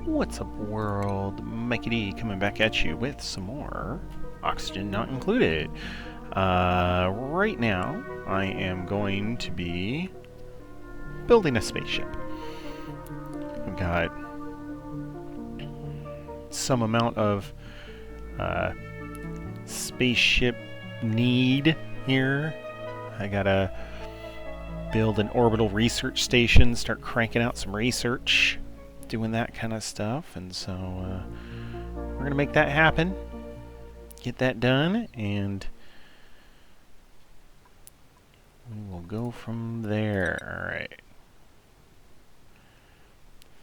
What's up, world? Mikey D coming back at you with some more Oxygen Not Included. Right now, I am going to be building a spaceship. I've got some amount of spaceship need here. I gotta build an orbital research station, start cranking out some research, doing that kind of stuff, and so we're gonna make that happen, get that done, and we will go from there. Alright.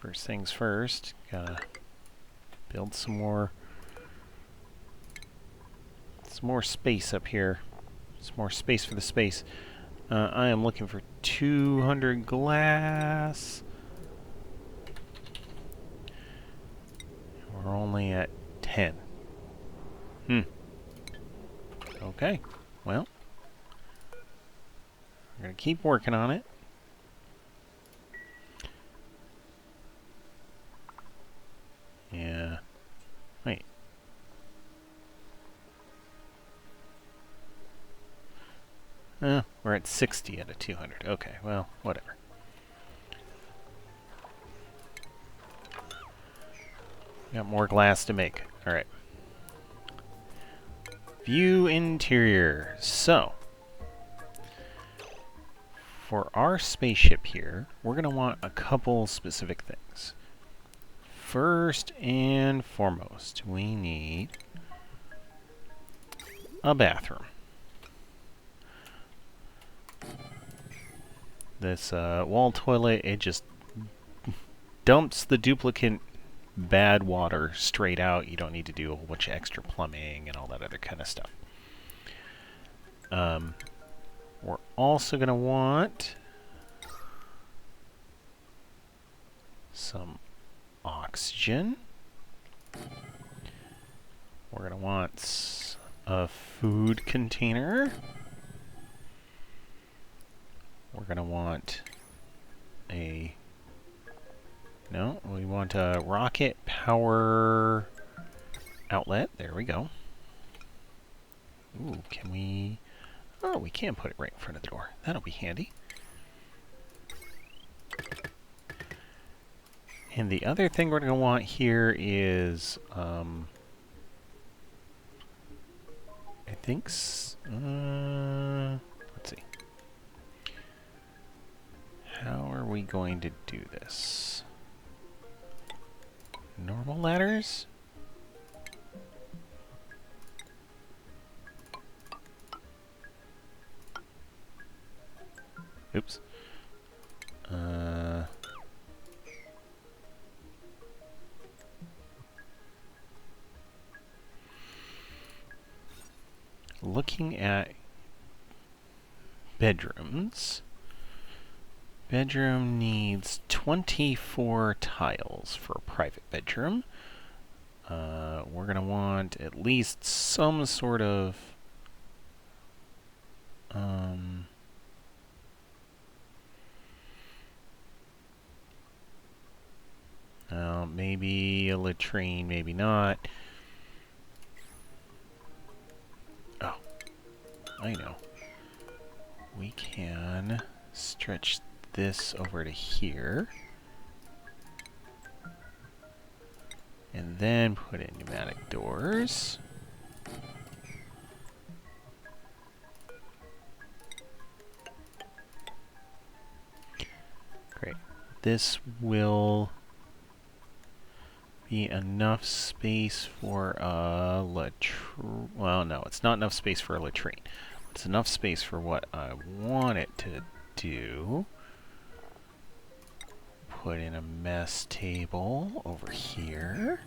First things first, gotta build some more space up here. Some more space for the space. I am looking for 200 glass. We're only at 10. Okay. Well, we're going to keep working on it. Yeah. Wait. We're at 60 out of 200. Okay, well, whatever. Got more glass to make. Alright. View interior. So, for our spaceship here, we're going to want a couple specific things. First and foremost, we need a bathroom. This wall toilet, it just dumps the duplicate bad water straight out. You don't need to do a whole bunch of extra plumbing and all that other kind of stuff. We're also going to want some oxygen. We're going to want a food container. We're going to want a... No, we want a rocket power outlet. There we go. Ooh, can we... Oh, we can put it right in front of the door. That'll be handy. And the other thing we're going to want here is, I think, let's see. How are we going to do this? Normal ladders? Oops. Looking at bedrooms. Bedroom needs 24 tiles for a private bedroom. We're going to want at least some sort of maybe a latrine, maybe not. Oh, I know. We can stretch this over to here. And then put in pneumatic doors. Great. This will be enough space for a latrine. Well, no, it's not enough space for a latrine. It's enough space for what I want it to do. Put in a mess table over here.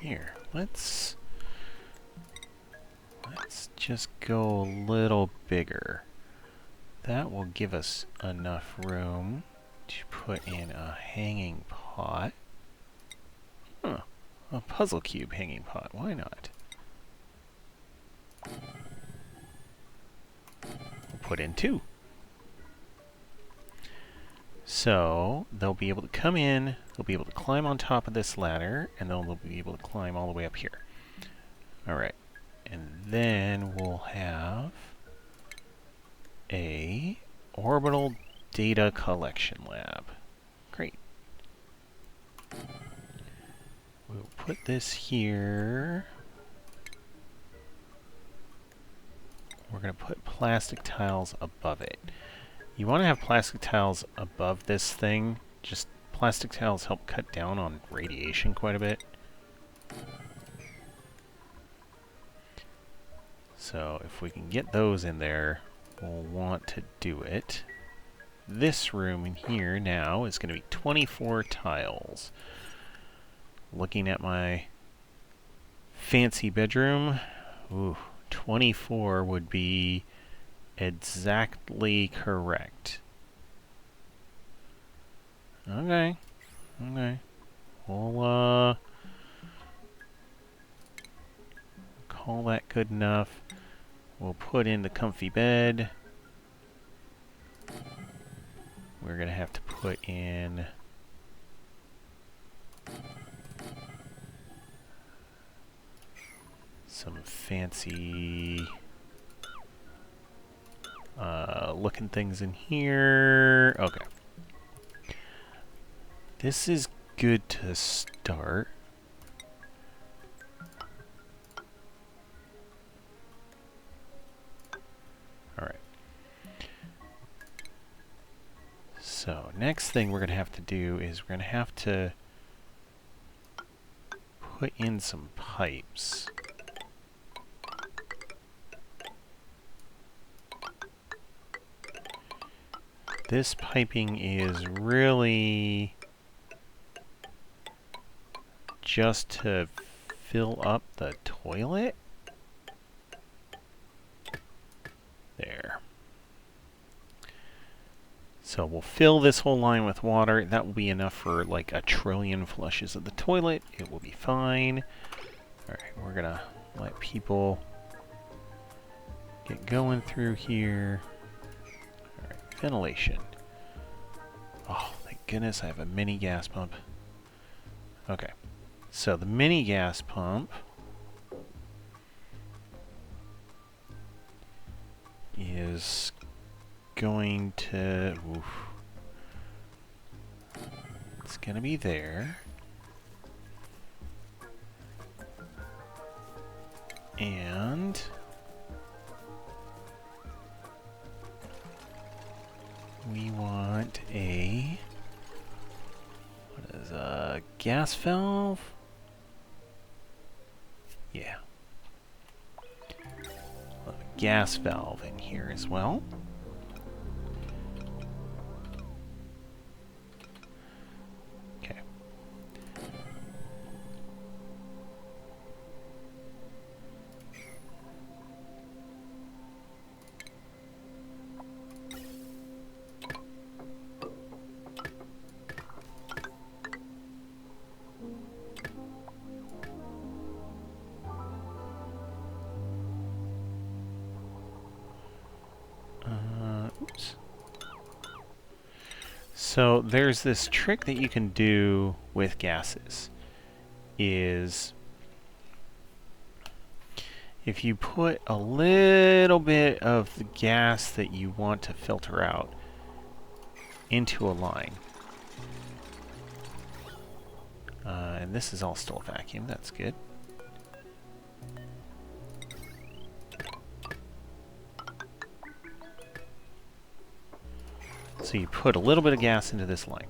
Here, let's just go a little bigger. That will give us enough room to put in a hanging pot. Huh. A puzzle cube hanging pot. Why not? We'll put in 2. So they'll be able to come in, they'll be able to climb on top of this ladder, and then they'll be able to climb all the way up here. Alright. And then we'll have a orbital data collection lab. Great. We'll put this here. We're going to put plastic tiles above it. You want to have plastic tiles above this thing. Just plastic tiles help cut down on radiation quite a bit. So if we can get those in there, we'll want to do it. This room in here now is going to be 24 tiles. Looking at my fancy bedroom, ooh, 24 would be exactly correct. Okay. Okay. We'll call that good enough. We'll put in the comfy bed. We're gonna have to put in some fancy looking things in here. Okay. This is good to start. Alright. So, next thing we're going to have to do is we're going to have to put in some pipes. This piping is really just to fill up the toilet. There. So we'll fill this whole line with water. That will be enough for like 1 trillion flushes of the toilet. It will be fine. Alright, we're gonna let people get going through here. Alright, ventilation. Oh, thank goodness I have a mini gas pump. Okay, so the mini gas pump is going to... Oof. It's going to be there. And... we want a... what is a gas valve? Yeah. We'll have a gas valve in here as well. Okay. Oops. So there's this trick that you can do with gases, is if you put a little bit of the gas that you want to filter out into a line, and this is all still a vacuum, that's good. So you put a little bit of gas into this line,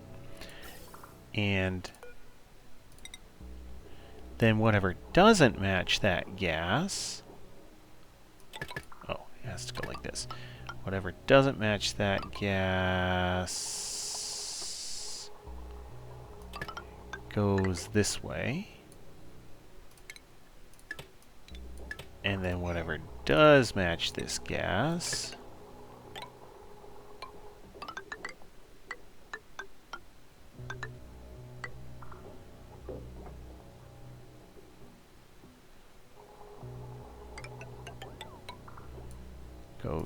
and then whatever doesn't match that gas, oh, it has to go like this. Whatever doesn't match that gas goes this way, and then whatever does match this gas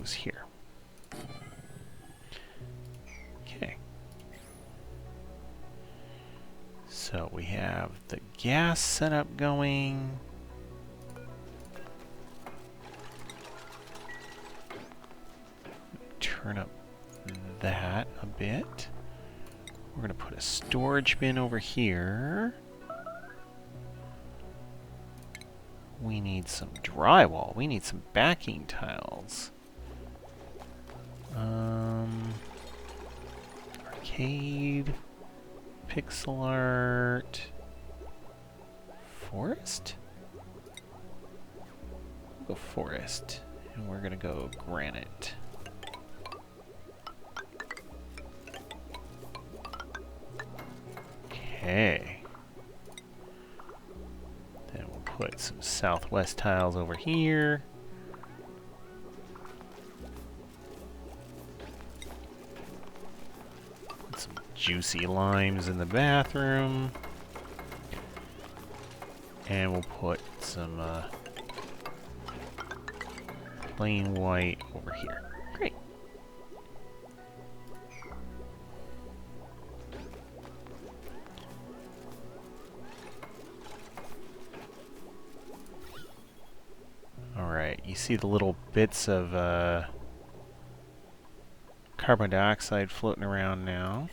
goes here. Okay. So we have the gas setup going. Turn up that a bit. We're going to put a storage bin over here. We need some drywall. We need some backing tiles. Arcade. Pixel art. Forest? We'll go forest. And we're going to go granite. Okay. Then we'll put some southwest tiles over here. Put some juicy limes in the bathroom. And we'll put some plain white over here. Great. Alright, you see the little bits of carbon dioxide floating around now.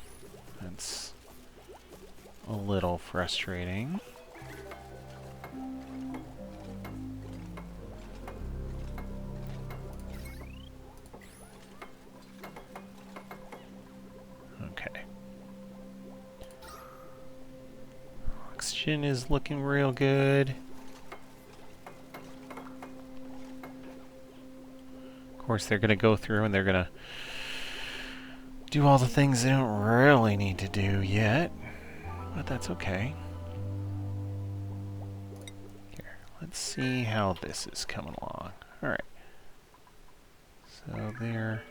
That's a little frustrating. Okay. Oxygen is looking real good. Of course, they're going to go through and they're going to do all the things they don't really need to do yet. But that's okay. Here, let's see how this is coming along. Alright. So they're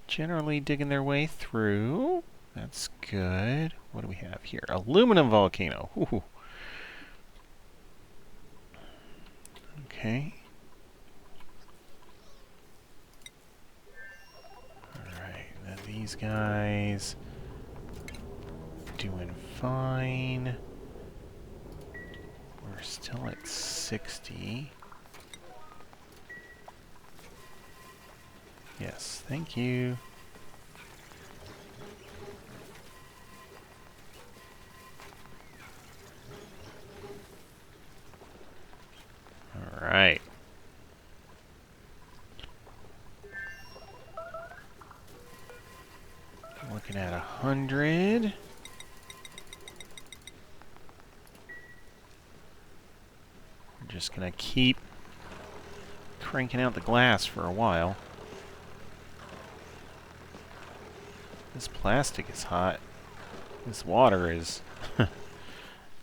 generally digging their way through. That's good. What do we have here? Aluminum volcano. Ooh. Okay. These guys doing fine. We're still at 60. Yes, thank you. All right. Looking at 100. We're just gonna keep cranking out the glass for a while. This plastic is hot. This water is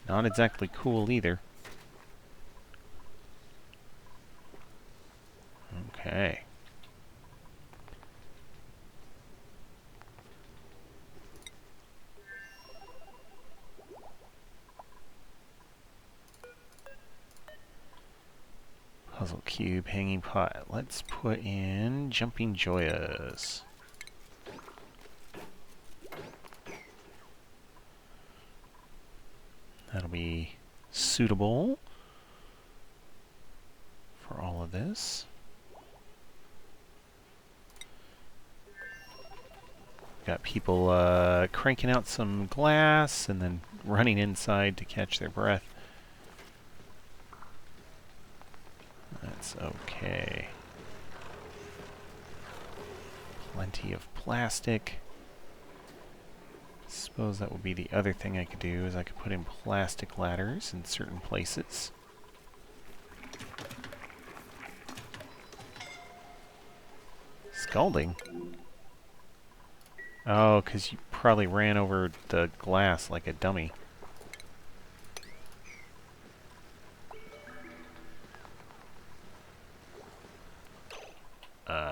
not exactly cool either. Okay. Puzzle cube, hanging pot. Let's put in jumping joyas. That'll be suitable for all of this. Got people cranking out some glass and then running inside to catch their breath. That's okay. Plenty of plastic. Suppose that would be the other thing I could do, is I could put in plastic ladders in certain places. Scalding? Oh, because you probably ran over the glass like a dummy.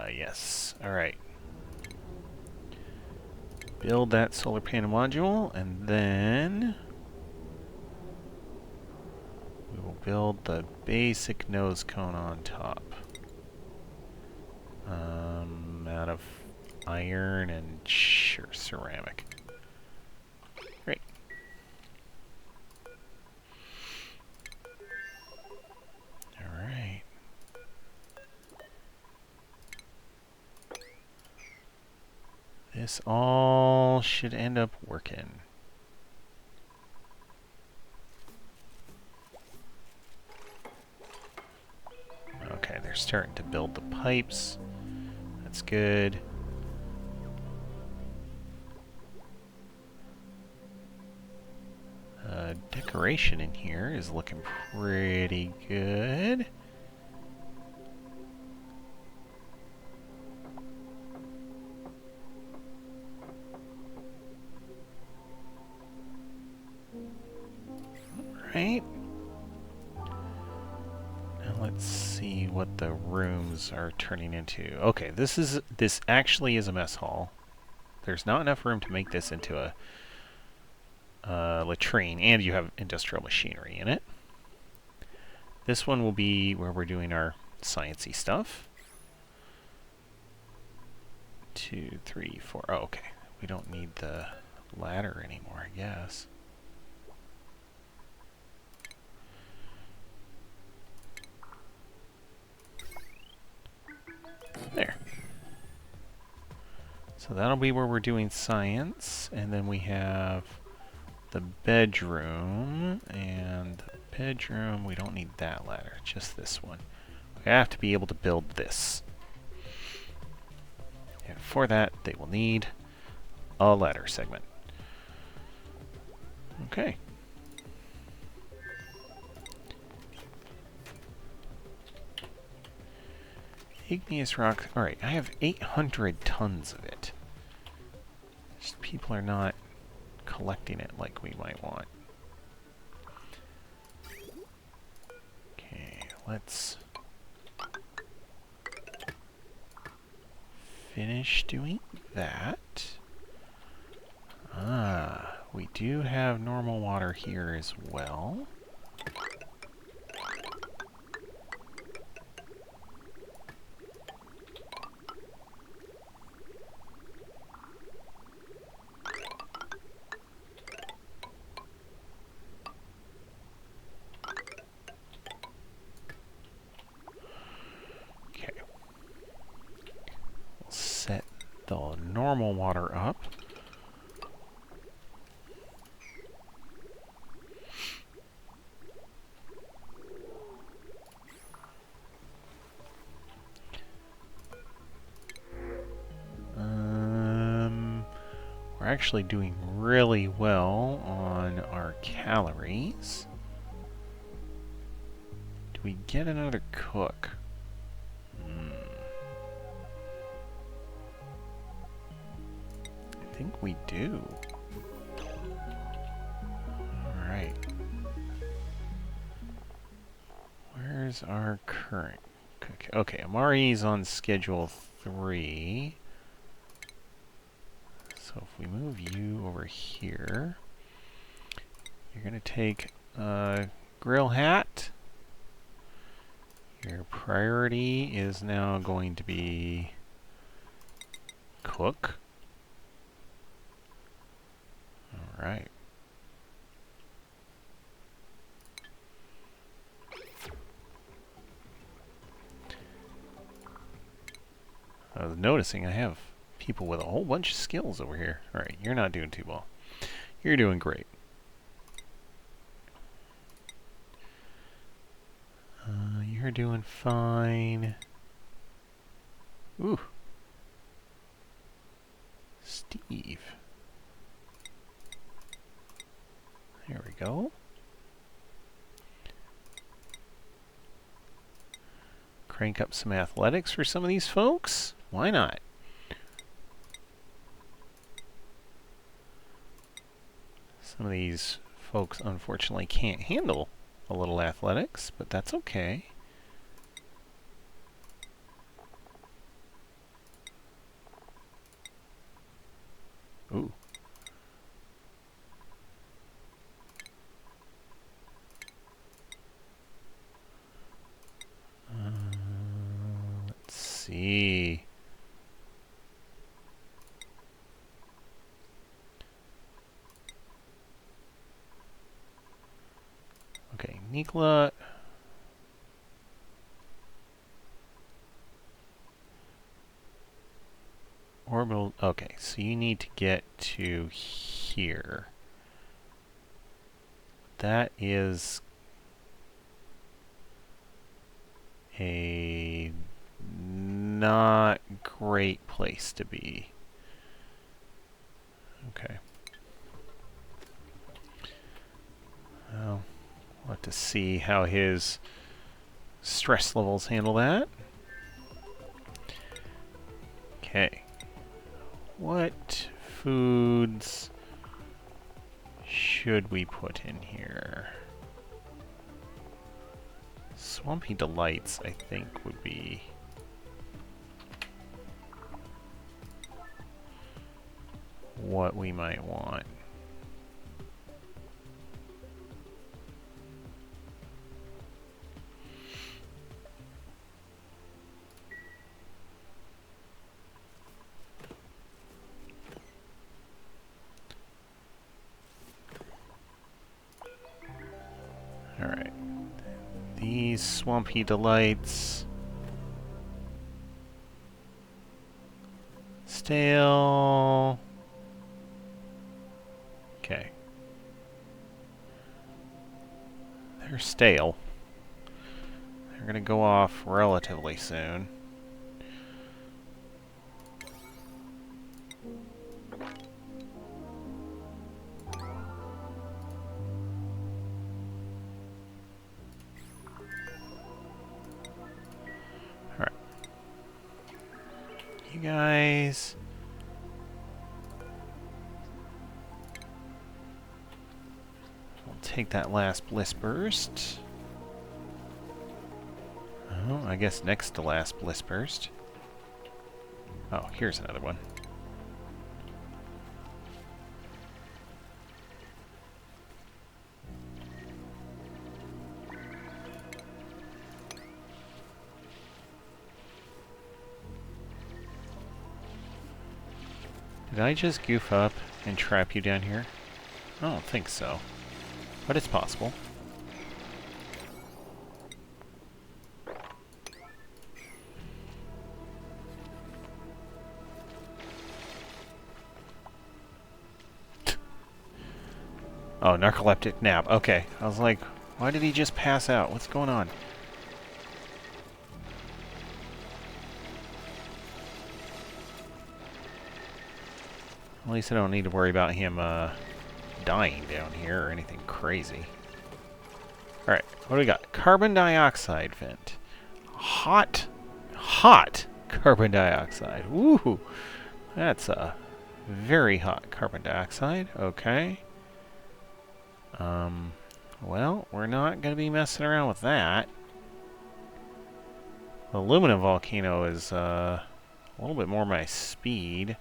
Yes. Alright. Build that solar panel module, and then we will build the basic nose cone on top. Out of iron and sure, ceramic. Great. All right. This all should end up working. Okay, they're starting to build the pipes. That's good. Decoration in here is looking pretty good. Right. Now let's see what the rooms are turning into. Okay, this actually is a mess hall. There's not enough room to make this into a latrine, and you have industrial machinery in it. This one will be where we're doing our sciencey stuff. 2, 3, 4. Oh, okay. We don't need the ladder anymore, I guess. There. So that'll be where we're doing science, and then we have the bedroom, and the bedroom, we don't need that ladder, just this one. We have to be able to build this. And for that, they will need a ladder segment. Okay. Igneous rock. Alright, I have 800 tons of it. Just people are not collecting it like we might want. Okay, let's finish doing that. Ah, we do have normal water here as well. The normal water up. We're actually doing really well on our calories. Do we get another cook? I think we do. Alright. Where's our current cook? Okay, Amari's on schedule 3. So if we move you over here, you're going to take a grill hat. Your priority is now going to be cook. Alright. I was noticing I have people with a whole bunch of skills over here. Alright, you're not doing too well. You're doing great. You're doing fine. Ooh. Steve. There we go. Crank up some athletics for some of these folks. Why not? Some of these folks unfortunately can't handle a little athletics, but that's okay. Ooh. Let's see. Nikla. Orbital. Okay, so you need to get to here. That is a not great place to be. Okay. Well, we'll have to see how his stress levels handle that. Okay. What foods should we put in here? Swampy Delights, I think, would be what we might want. Alright. These Swampy Delights. Stale. Okay. They're stale. They're gonna go off relatively soon. Alright. You guys... take that last Bliss Burst. Oh, I guess next to last Bliss Burst. Oh, here's another one. Did I just goof up and trap you down here? I don't think so. But it's possible. Oh, narcoleptic nap. Okay. I was like, why did he just pass out? What's going on? At least I don't need to worry about him dying down here or anything crazy. Alright, what do we got? Carbon dioxide vent. Hot carbon dioxide. Woohoo! That's a very hot carbon dioxide. Okay. Well, we're not going to be messing around with that. The aluminum volcano is a little bit more my speed.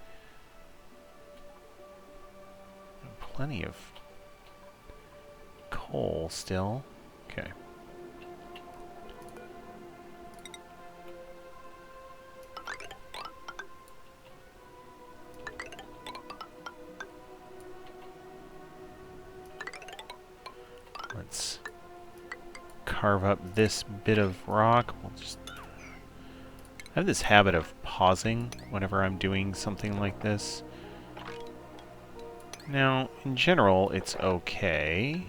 Plenty of coal still. Okay. Let's carve up this bit of rock. We'll just... I have this habit of pausing whenever I'm doing something like this. Now, in general, it's okay.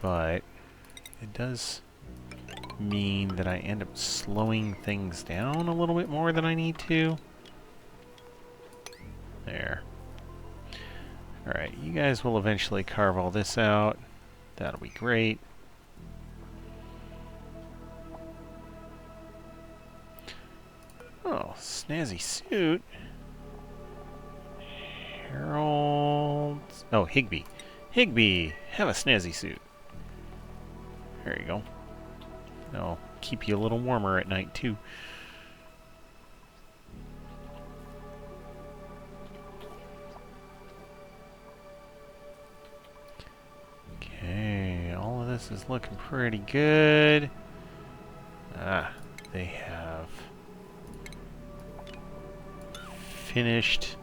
But it does mean that I end up slowing things down a little bit more than I need to. There. Alright, you guys will eventually carve all this out. That'll be great. Oh, snazzy suit. Harold... Oh, Higby. Higby, have a snazzy suit. There you go. That'll keep you a little warmer at night, too. Okay, all of this is looking pretty good. Ah, they have finished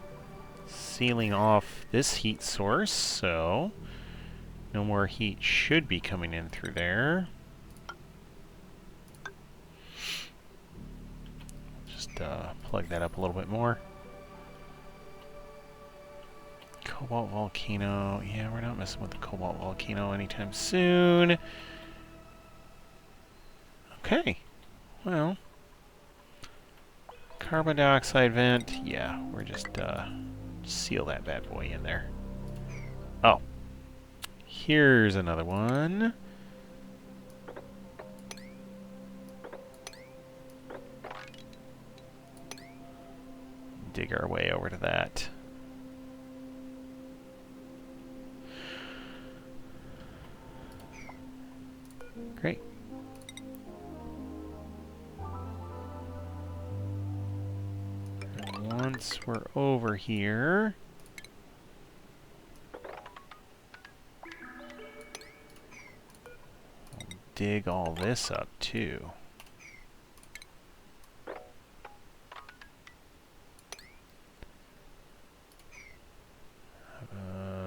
sealing off this heat source, so no more heat should be coming in through there. Just plug that up a little bit more. Cobalt volcano. Yeah, we're not messing with the cobalt volcano anytime soon. Okay. Well, carbon dioxide vent. Yeah, we're just seal that bad boy in there. Oh, here's another one. Dig our way over to that. Great. And once we're over here, we'll dig all this up too.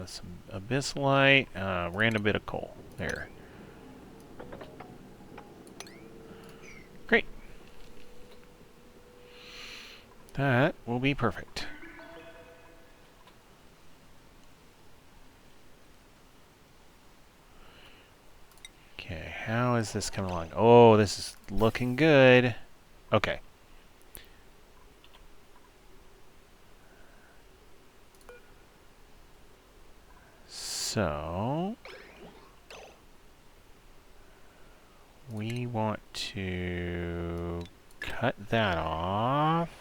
Some abyssalite, random bit of coal. There. Great. That will be perfect. Okay, how is this coming along? Oh, this is looking good. Okay. So, we want to cut that off.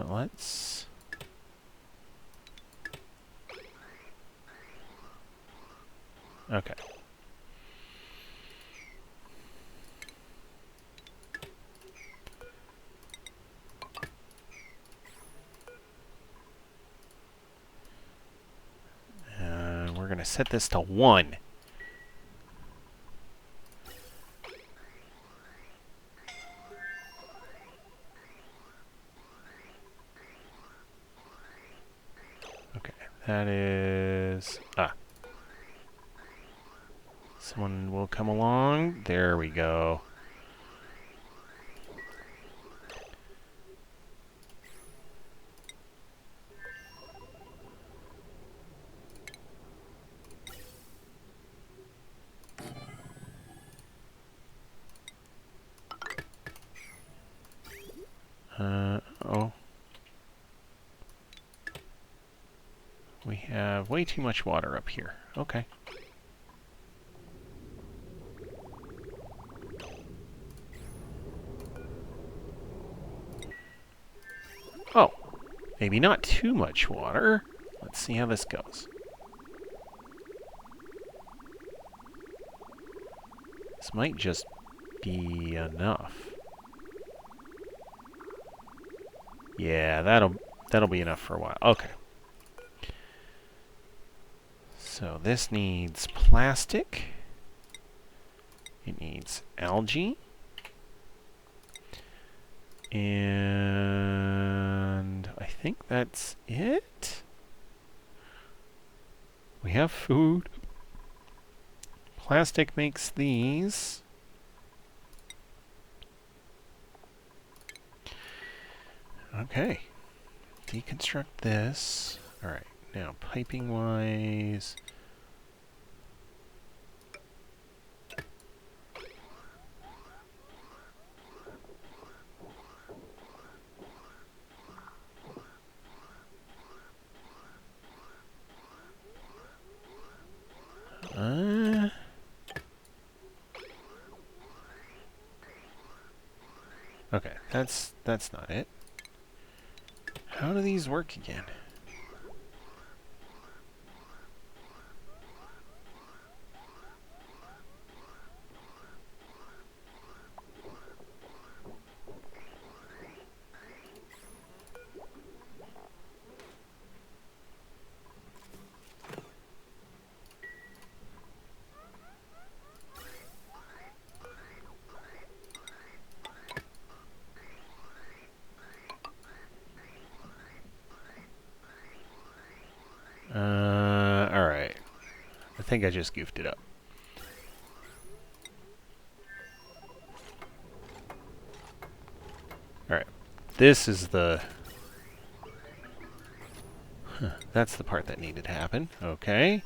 Let's... Okay. We're going to set this to 1. Okay, that is... Someone will come along. There we go. Oh. We have way too much water up here. Okay. Oh, maybe not too much water. Let's see how this goes. This might just be enough. Yeah, that'll be enough for a while. Okay. So this needs plastic. It needs algae. And I think that's it. We have food. Plastic makes these. Okay. Deconstruct this. Alright, now piping wise. Okay, that's not it. How do these work again? think I just goofed it up. Alright. This is the... that's the part that needed to happen. Okay.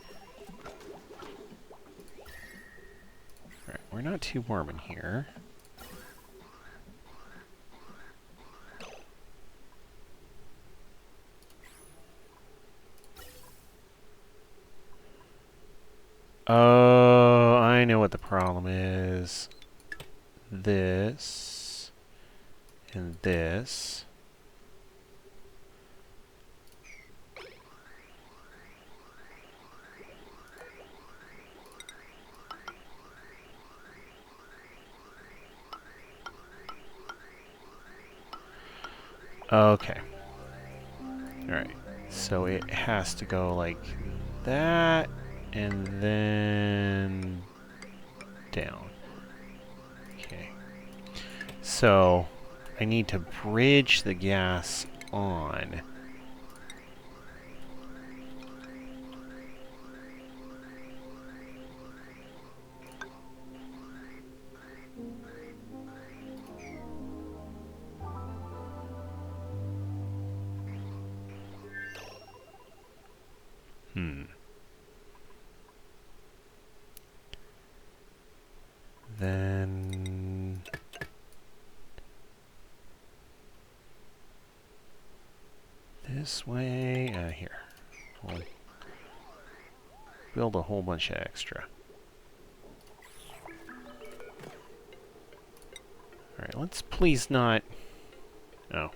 Alright, we're not too warm in here. Oh, I know what the problem is. This and this. Okay. Alright. So it has to go like that and then down. Okay. So I need to bridge the gas on. Then this way, here. We'll build a whole bunch of extra. Alright, let's please not... oh.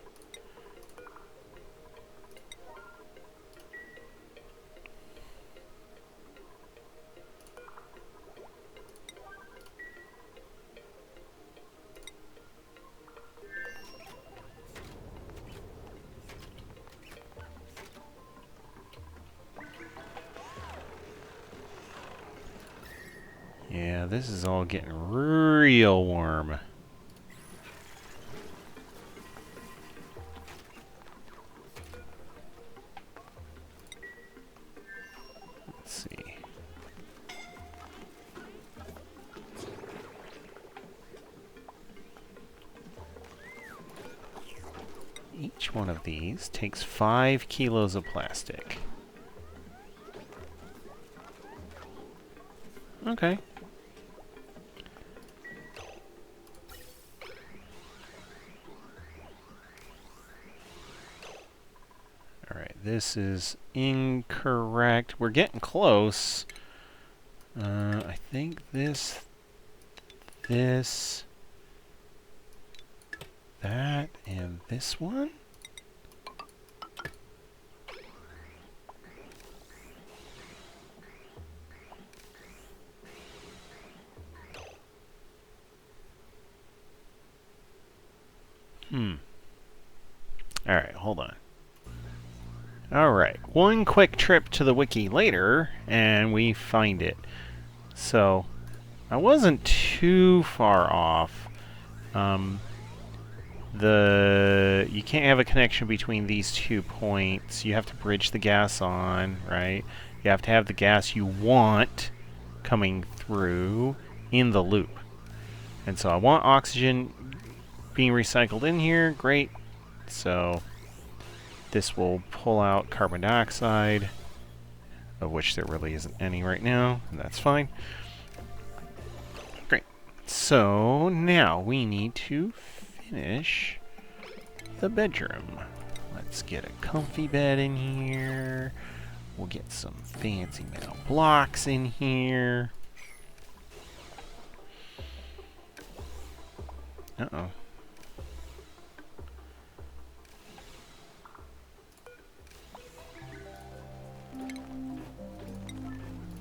Yeah, this is all getting real warm. Let's see. Each one of these takes 5 kilos of plastic. Okay. Alright, this is incorrect. We're getting close. I think this, that, and this one? Alright, hold on. Alright, one quick trip to the wiki later, and we find it. So, I wasn't too far off. You can't have a connection between these 2 points. You have to bridge the gas on, right? You have to have the gas you want coming through in the loop. And so I want oxygen being recycled in here. Great. So this will pull out carbon dioxide, of which there really isn't any right now, and that's fine. Great. So now we need to finish the bedroom. Let's get a comfy bed in here. We'll get some fancy metal blocks in here. Uh-oh.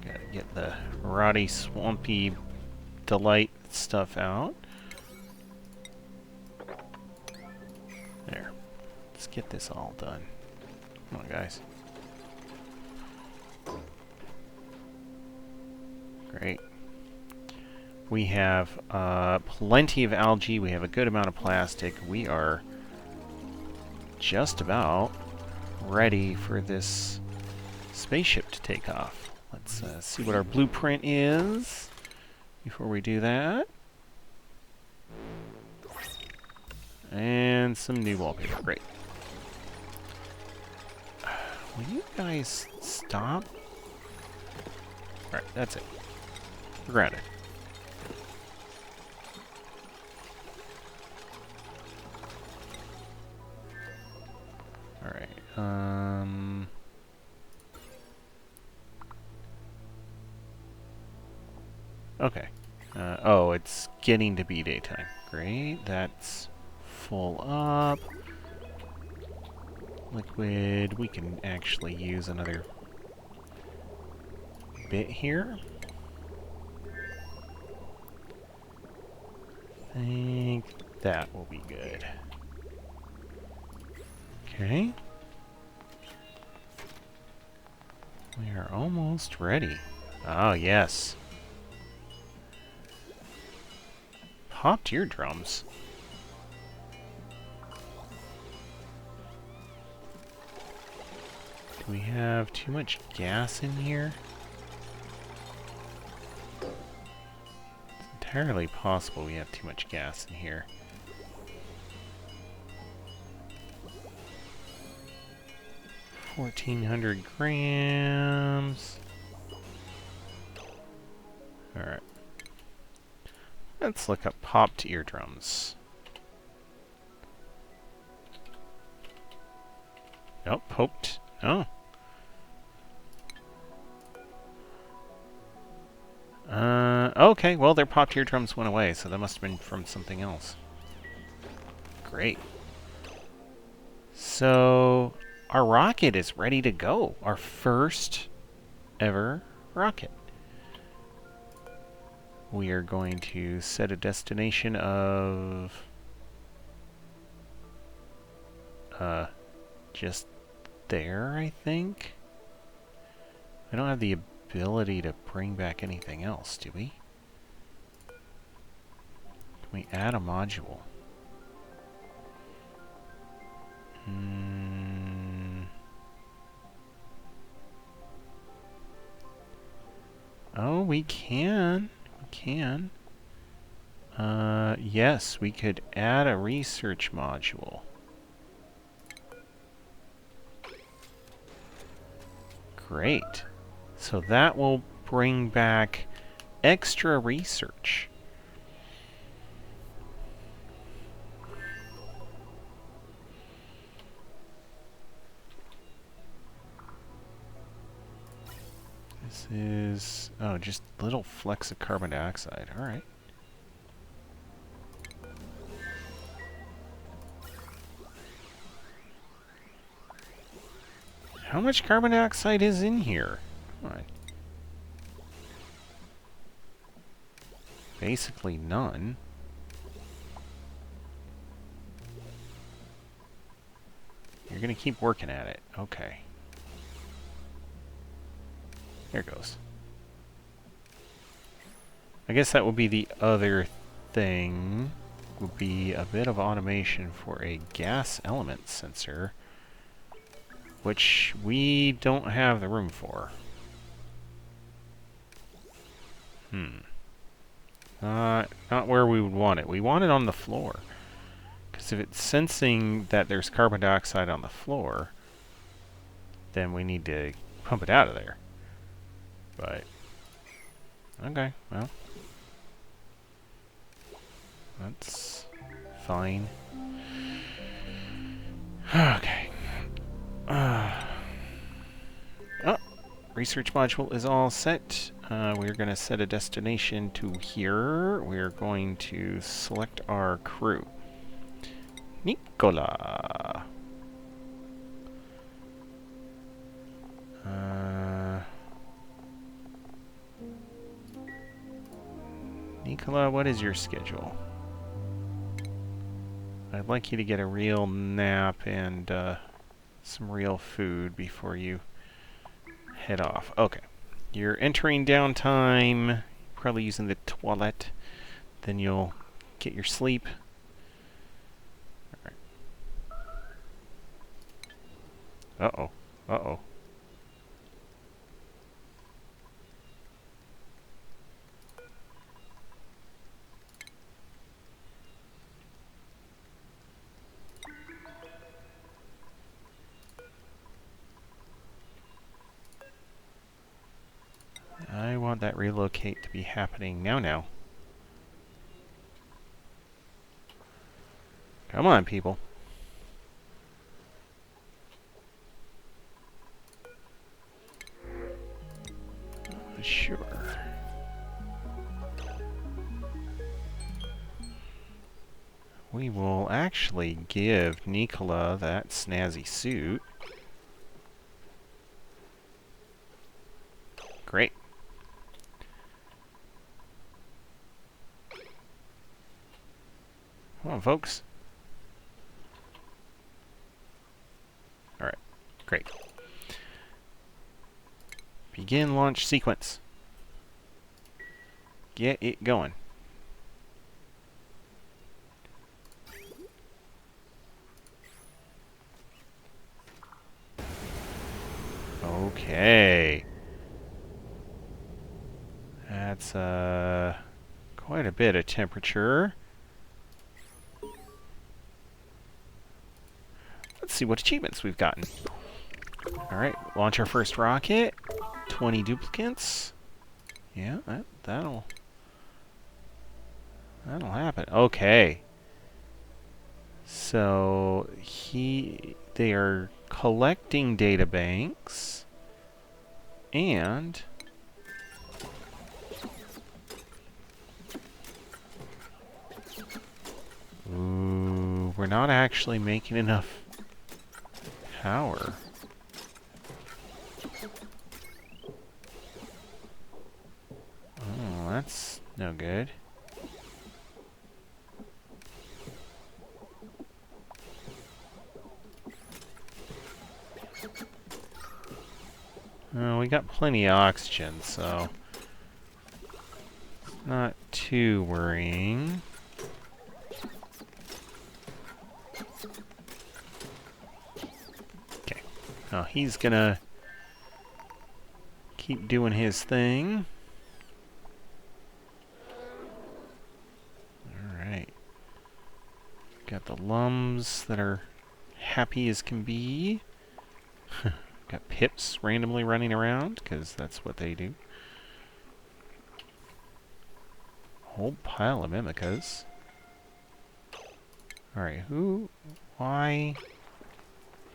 Gotta get the rotty, swampy delight stuff out. There. Let's get this all done. Come on, guys. Great. We have plenty of algae. We have a good amount of plastic. We are just about ready for this spaceship to take off. Let's see what our blueprint is before we do that. And some new wallpaper. Great. Will you guys stop? Alright, that's it. We're grounded. Alright, okay. Oh, it's getting to be daytime. Great, that's full up. Liquid, we can actually use another bit here. I think that will be good. Okay. We are almost ready. Oh, yes. Popped eardrums. Do we have too much gas in here? It's entirely possible we have too much gas in here. $1,400 grams. Alright. Let's look up popped eardrums. Nope, poked. Oh. Okay, well, their popped eardrums went away, so that must have been from something else. Great. So, our rocket is ready to go. Our first ever rocket. We are going to set a destination of... just there, I think? I don't have the ability to bring back anything else, do we? Can we add a module? Oh, we can. We can. Yes, we could add a research module. Great. So that will bring back extra research. This is... oh, just little flecks of carbon dioxide. Alright. How much carbon dioxide is in here? Come on. Basically none. You're gonna keep working at it. Okay. There it goes. I guess that would be the other thing. Would be a bit of automation for a gas element sensor, which we don't have the room for. Not where we would want it. We want it on the floor. Because if it's sensing that there's carbon dioxide on the floor, then we need to pump it out of there. But, okay, well. That's fine. Okay. Oh, research module is all set. We're going to set a destination to here. We're going to select our crew. Nicola. Nicola, what is your schedule? I'd like you to get a real nap and some real food before you head off. Okay. You're entering downtime, probably using the toilet. Then you'll get your sleep. Alright. Uh-oh. Uh-oh. I want that relocate to be happening now. Come on, people. Sure. We will actually give Nicola that snazzy suit. Great. Come on, folks. Alright, great. Begin launch sequence. Get it going. Okay. That's quite a bit of temperature. Let's see what achievements we've gotten. Alright, launch our first rocket. 20 duplicates. Yeah, that'll happen. Okay. So they are collecting data banks and ooh, we're not actually making enough power. Oh, that's no good. We got plenty of oxygen, so it's not too worrying. Okay. Oh, he's gonna keep doing his thing. Alright. Got the lums that are happy as can be. Got pips randomly running around, because that's what they do. Whole pile of mimicas. Alright, who? Why?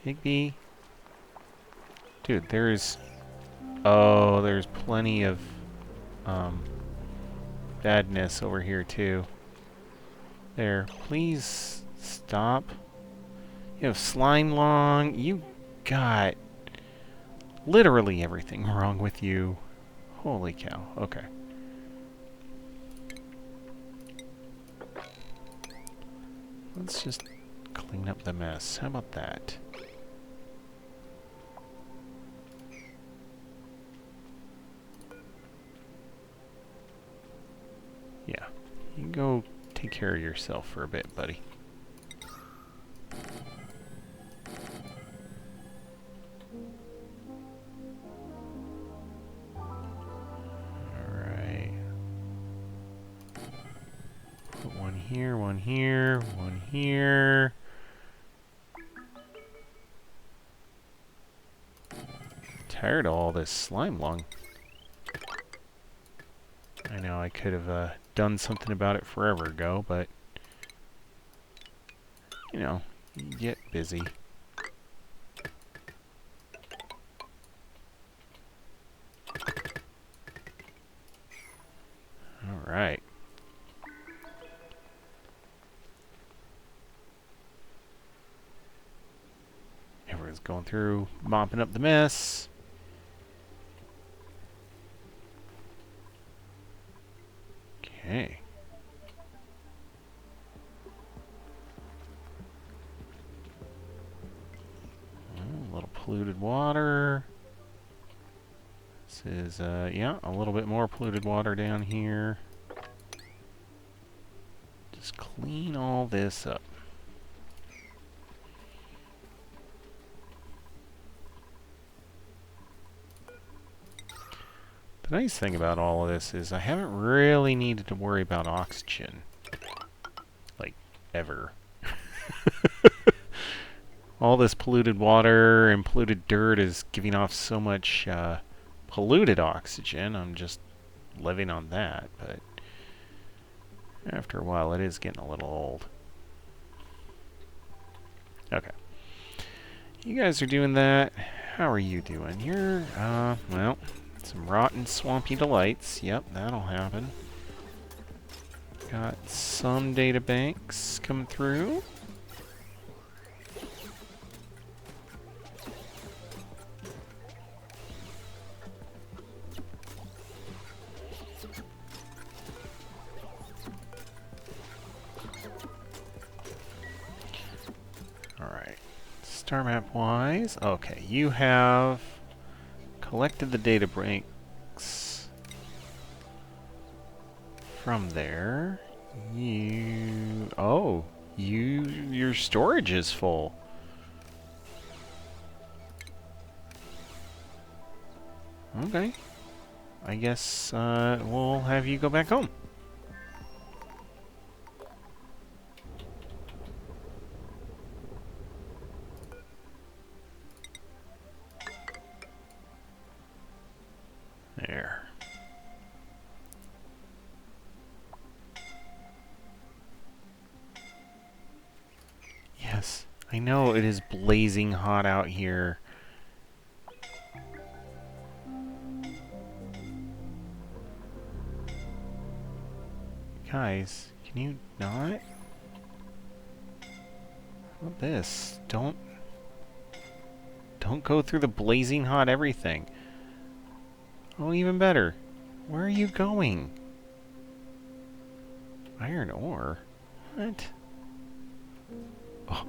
Higby? Dude, there's... Oh, there's plenty of badness over here, too. There, please stop. You have slime long. You got literally everything wrong with you. Holy cow. Okay. Let's just clean up the mess. How about that? Yeah. You go take care of yourself for a bit, buddy. Here, one here, one here. Tired of all this slime lung. I know I could have done something about it forever ago, but you know, you get busy. All right. Everyone's going through, mopping up the mess. Okay. A little polluted water. This is, yeah, a little bit more polluted water down here. Just clean all this up. The nice thing about all of this is I haven't really needed to worry about oxygen. Like, ever. All this polluted water and polluted dirt is giving off so much polluted oxygen. I'm just living on that, but after a while it is getting a little old. Okay. You guys are doing that. How are you doing? You're, well, some rotten swampy delights. Yep, that'll happen. Got some data banks coming through. Alright. Star map wise. Okay, you have collected the data banks from there. Your storage is full. Okay. I guess we'll have you go back home. There. Yes, I know it is blazing hot out here. Guys, can you not? How about this? Don't go through the blazing hot everything. Oh, even better. Where are you going? Iron ore? What? Oh.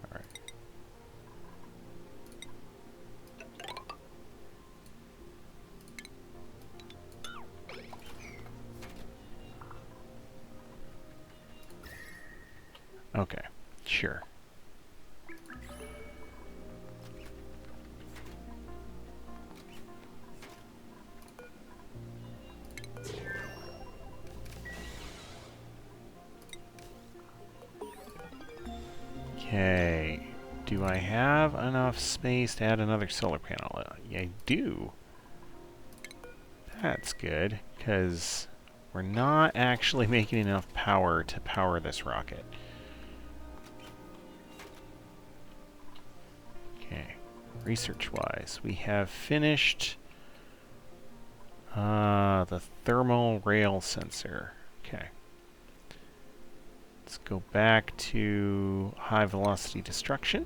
Alright. Okay, sure. Okay, do I have enough space to add another solar panel? Yeah, I do. That's good, because we're not actually making enough power to power this rocket. Okay, research-wise, we have finished the thermal rail sensor. Okay. Let's go back to high velocity destruction.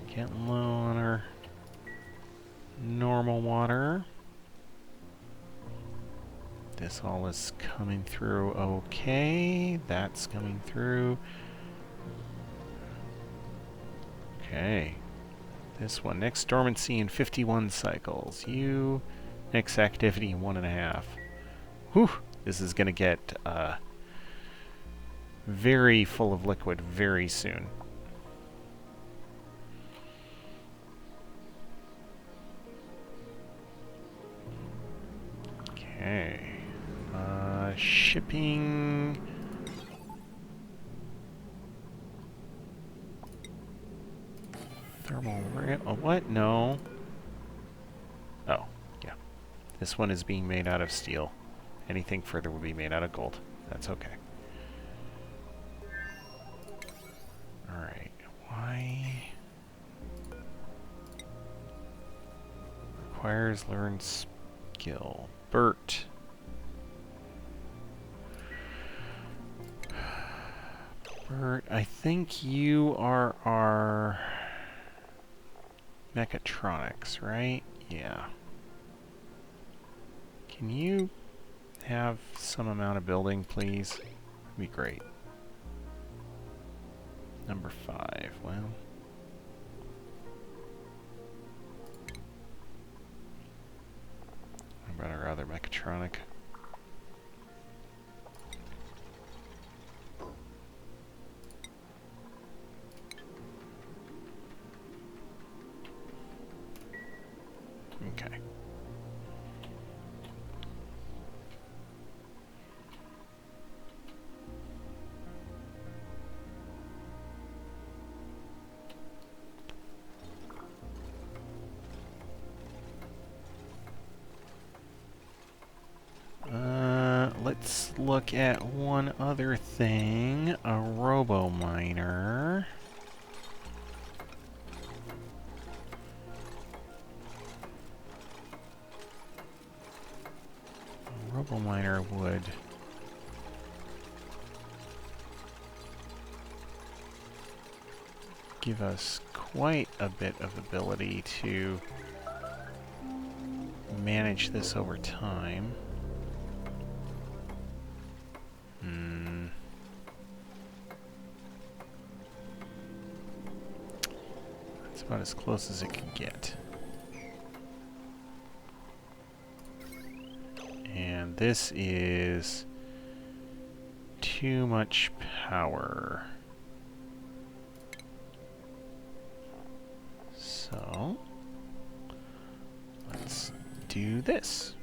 Getting low on our normal water. This all is coming through okay. That's coming through. Okay. This one, next dormancy in 51 cycles. You, next activity in 1.5. Whew. This is going to get very full of liquid very soon. Okay. Shipping. Thermal rail. Oh, what? No. Oh, yeah. This one is being made out of steel. Anything further will be made out of gold. That's okay. Alright. Why? Requires learned skill. Bert. Bert, I think you are our mechatronics, right? Yeah. Can you have some amount of building, please? That'd be great. Number 5, well. What about our other mechatronic? Okay. look at one other thing. A robo-miner. A robo-miner would give us quite a bit of ability to manage this over time. That's about as close as it can get. And this is too much power. So, let's do this.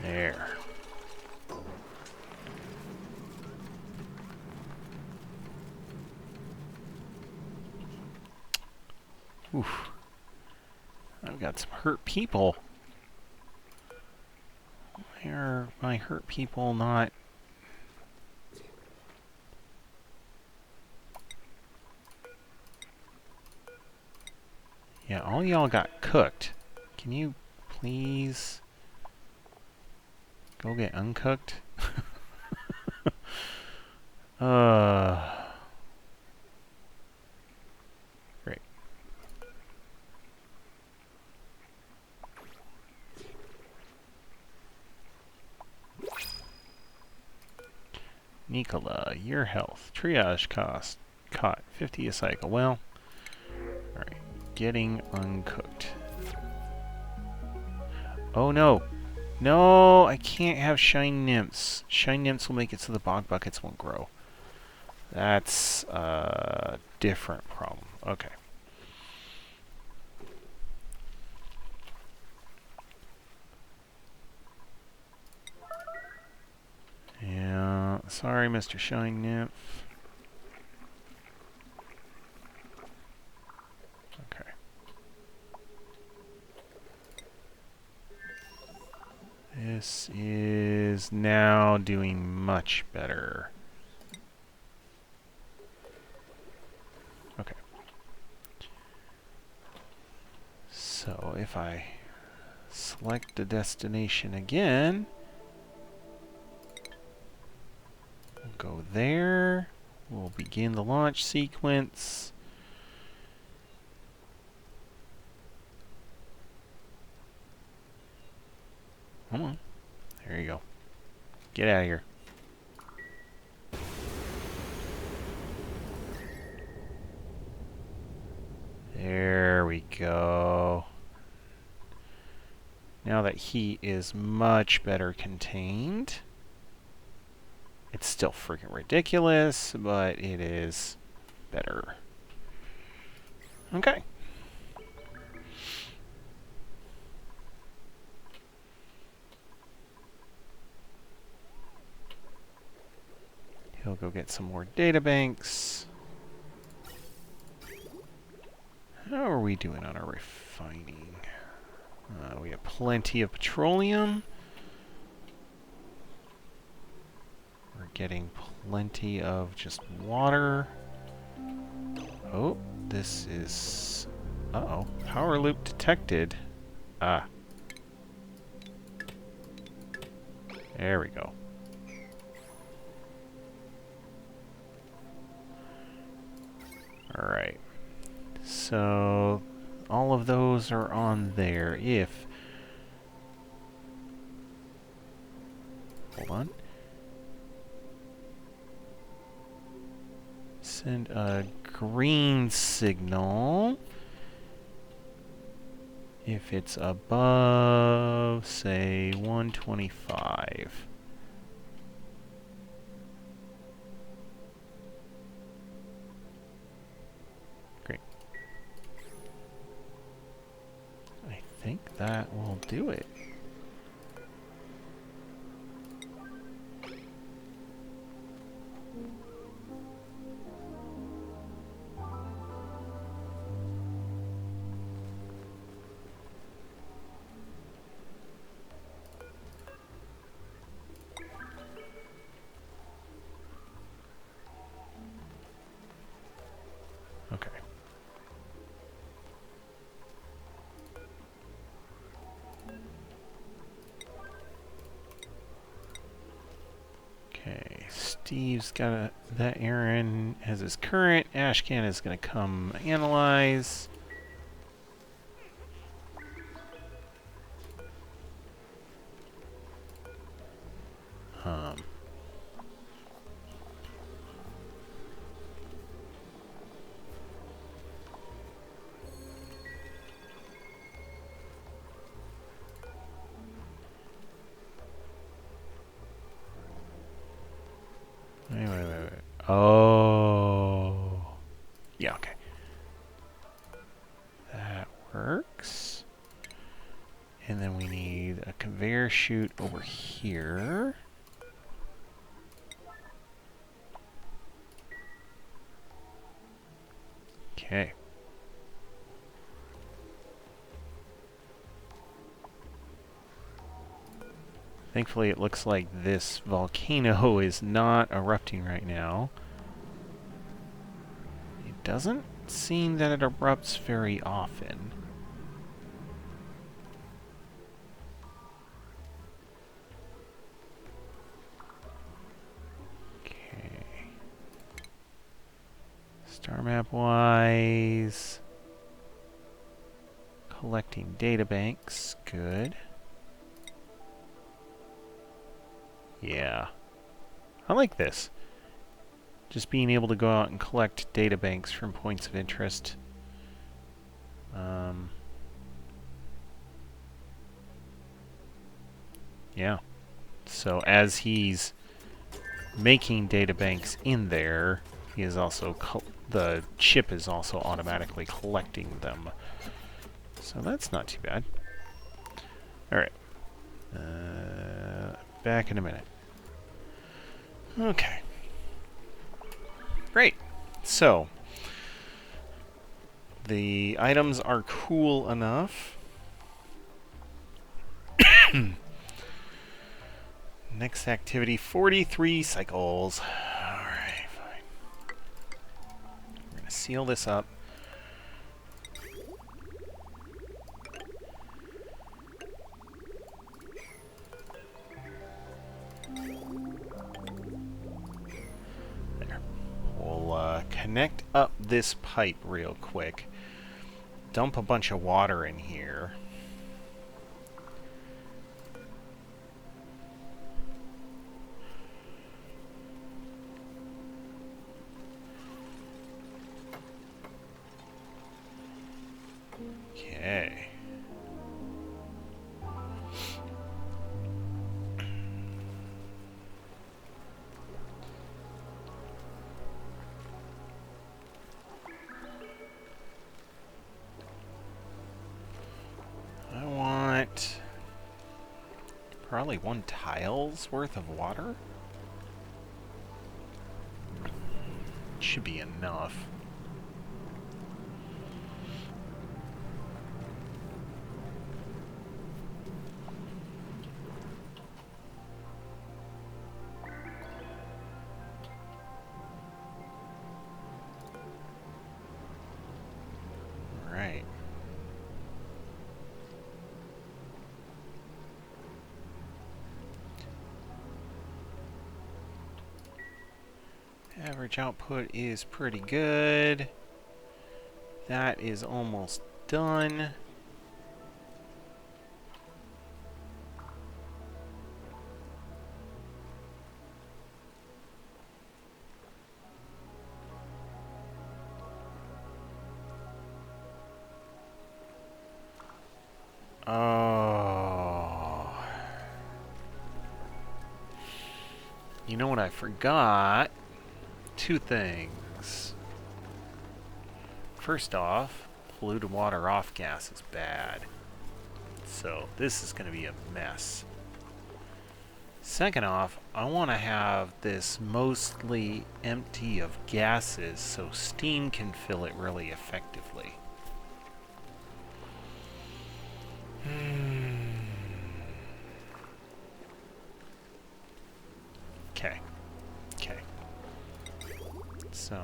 There. Oof. I've got some hurt people. Why are my hurt people not... Yeah, all y'all got cooked. Can you please go get uncooked? Great. Nicola, your health. Triage cost. Caught. 50 a cycle. Well, alright. Getting uncooked. Oh no! No! I can't have shine nymphs. Shine nymphs will make it so the bog buckets won't grow. That's a different problem. Okay. Yeah, sorry, Mr. Shine Nymph. Okay. This is now doing much better. Okay. So if I select the destination again, we'll go there. We'll begin the launch sequence. Come on. There you go. Get out of here. There we go. Now that heat is much better contained. It's still freaking ridiculous, but it is better. Okay. He'll go get some more data banks. How are we doing on our refining? We have plenty of petroleum. We're getting plenty of just water. Oh, this is... Uh-oh. Power loop detected. Ah. There we go. Alright. So, all of those are on there. If... Hold on. Send a green signal if it's above, say, 125. Great. I think that will do it. Okay. Okay, Steve's got that Aaron has his current. Ashcan is going to come analyze. Wait. Oh. Yeah, okay. That works. And then we need a conveyor chute over here. Okay. Thankfully, it looks like this volcano is not erupting right now. It doesn't seem that it erupts very often. Okay. Star map wise. Collecting databanks. Good. Yeah. I like this. Just being able to go out and collect databanks from points of interest. Yeah. So as he's making databanks in there, he is also the chip is also automatically collecting them. So that's not too bad. All right. Back in a minute. Okay. Great. So, the items are cool enough. Next activity, 43 cycles. Alright, fine. We're going to seal this up. We'll connect up this pipe real quick. Dump a bunch of water in here. Okay. Probably 1 tile's worth of water. Should be enough. Right. Average output is pretty good. That is almost done. Oh. You know what I forgot? 2 things. First off, polluted water off gas is bad. So this is going to be a mess. Second off, I want to have this mostly empty of gases so steam can fill it really effectively. Okay. Okay. So,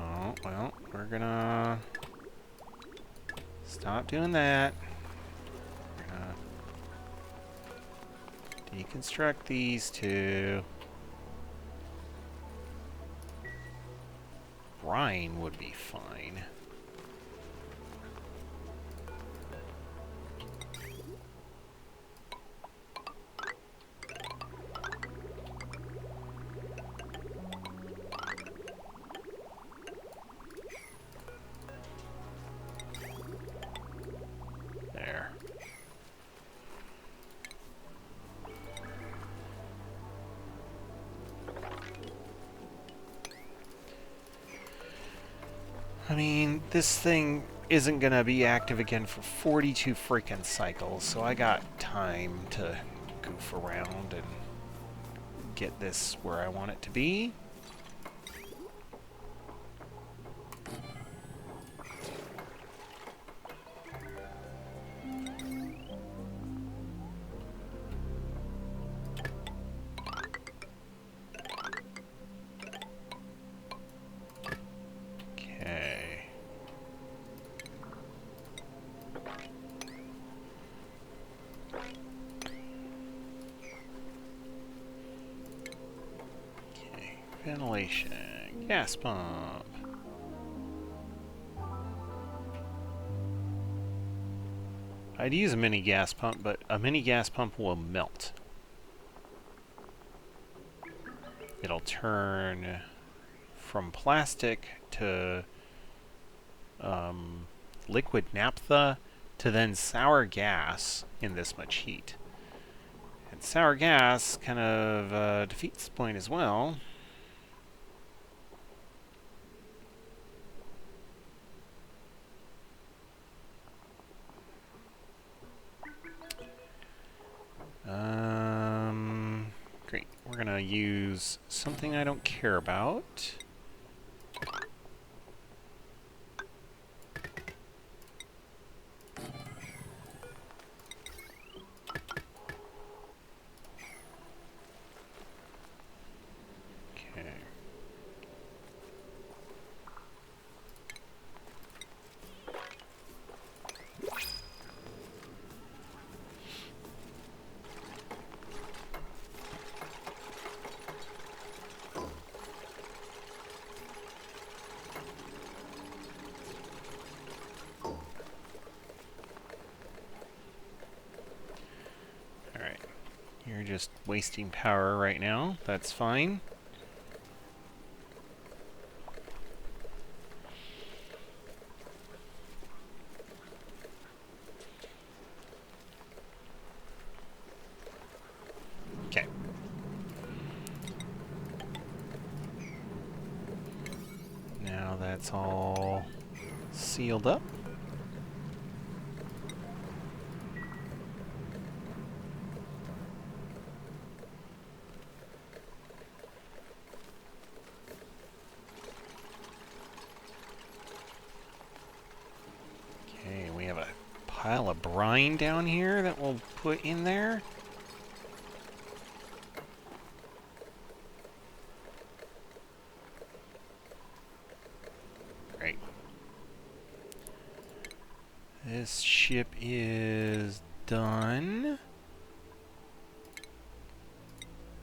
well, we're gonna stop doing that. We're gonna deconstruct these two. Brine would be fine. There. I mean, this thing isn't gonna be active again for 42 freaking cycles, so I got time to goof around and get this where I want it to be. Ventilation, gas pump. I'd use a mini gas pump, but a mini gas pump will melt. It'll turn from plastic to liquid naphtha to then sour gas in this much heat. And sour gas kind of defeats the point as well. Great. We're gonna use something I don't care about. Okay. You're just wasting power right now. That's fine. Okay. Now that's all sealed up. Pile of brine down here that we'll put in there. Great. This ship is done.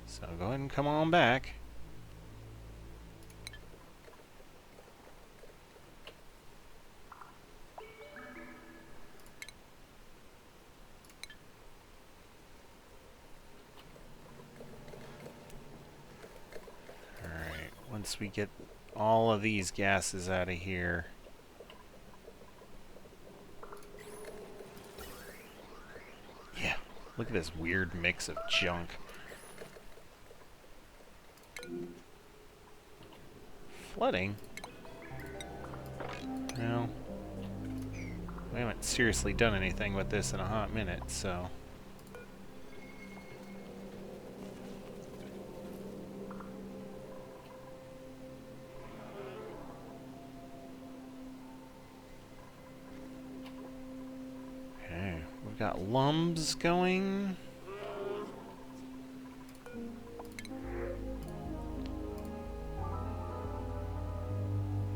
So go ahead and come on back. Once we get all of these gases out of here. Yeah, look at this weird mix of junk. Flooding? Well, haven't seriously done anything with this in a hot minute, so... Okay, we've got lumbs going.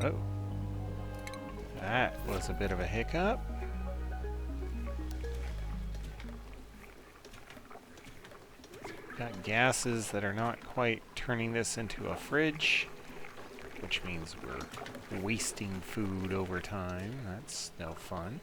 Oh. That was a bit of a hiccup. Got gases that are not quite turning this into a fridge, which means we're wasting food over time. That's no fun.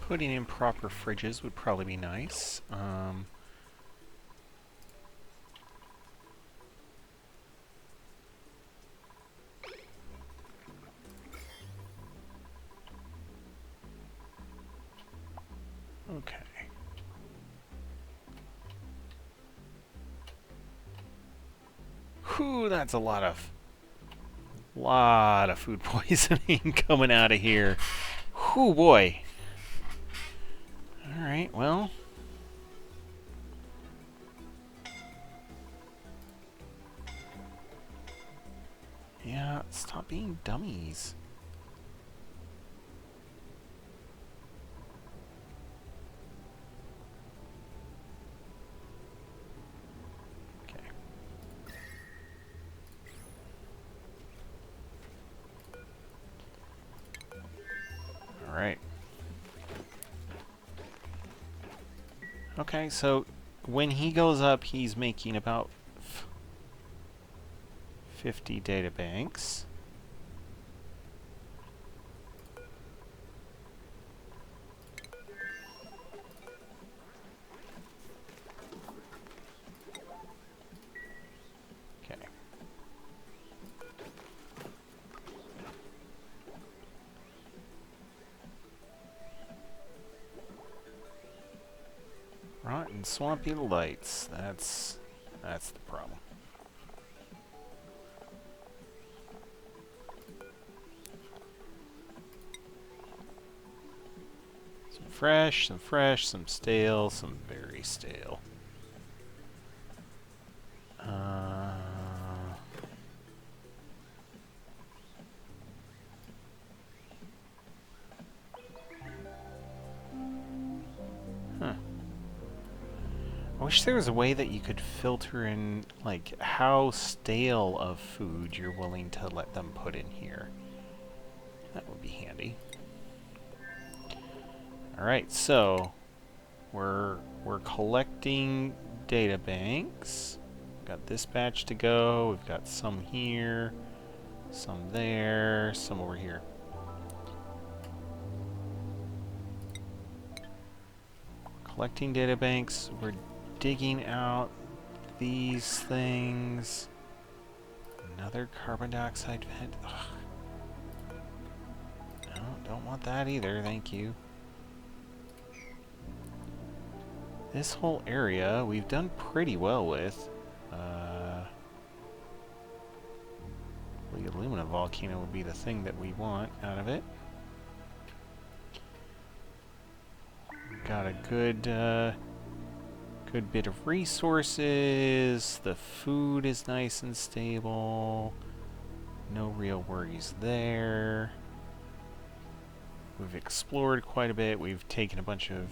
Putting in proper fridges would probably be nice. Okay. Whew, that's a lot of food poisoning coming out of here. Whew, boy. Alright, well. Yeah, stop being dummies. Okay. Alright. Okay, so when he goes up, he's making about 50 data banks. Okay. Rotten swampy lights. That's the problem. Some fresh, some stale, some very stale. Huh. I wish there was a way that you could filter in, like, how stale of food you're willing to let them put in here. That would be handy. Alright, so we're collecting data banks. We've got this batch to go. We've got some here, some there, some over here. Collecting data banks. We're digging out these things. Another carbon dioxide vent. Ugh. No, don't want that either. Thank you. This whole area we've done pretty well with. The aluminum volcano would be the thing that we want out of it. Got a good bit of resources. The food is nice and stable. No real worries there. We've explored quite a bit. We've taken a bunch of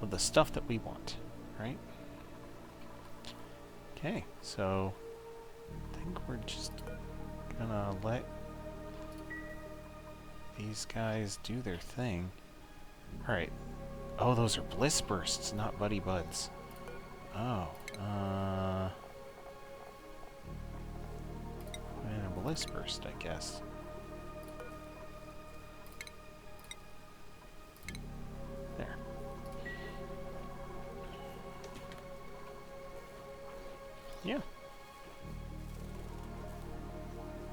the stuff that we want, right? Okay, so I think we're just gonna let these guys do their thing. Alright. Oh, those are bliss bursts, not buddy buds. Oh, and a bliss burst, I guess. There. Yeah.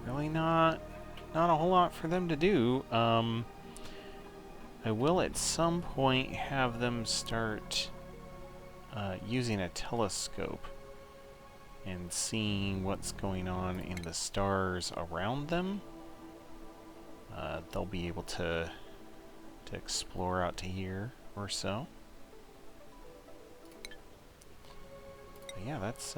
Really not a whole lot for them to do. I will at some point have them start using a telescope and seeing what's going on in the stars around them. They'll be able to explore out to here or so. But yeah, that's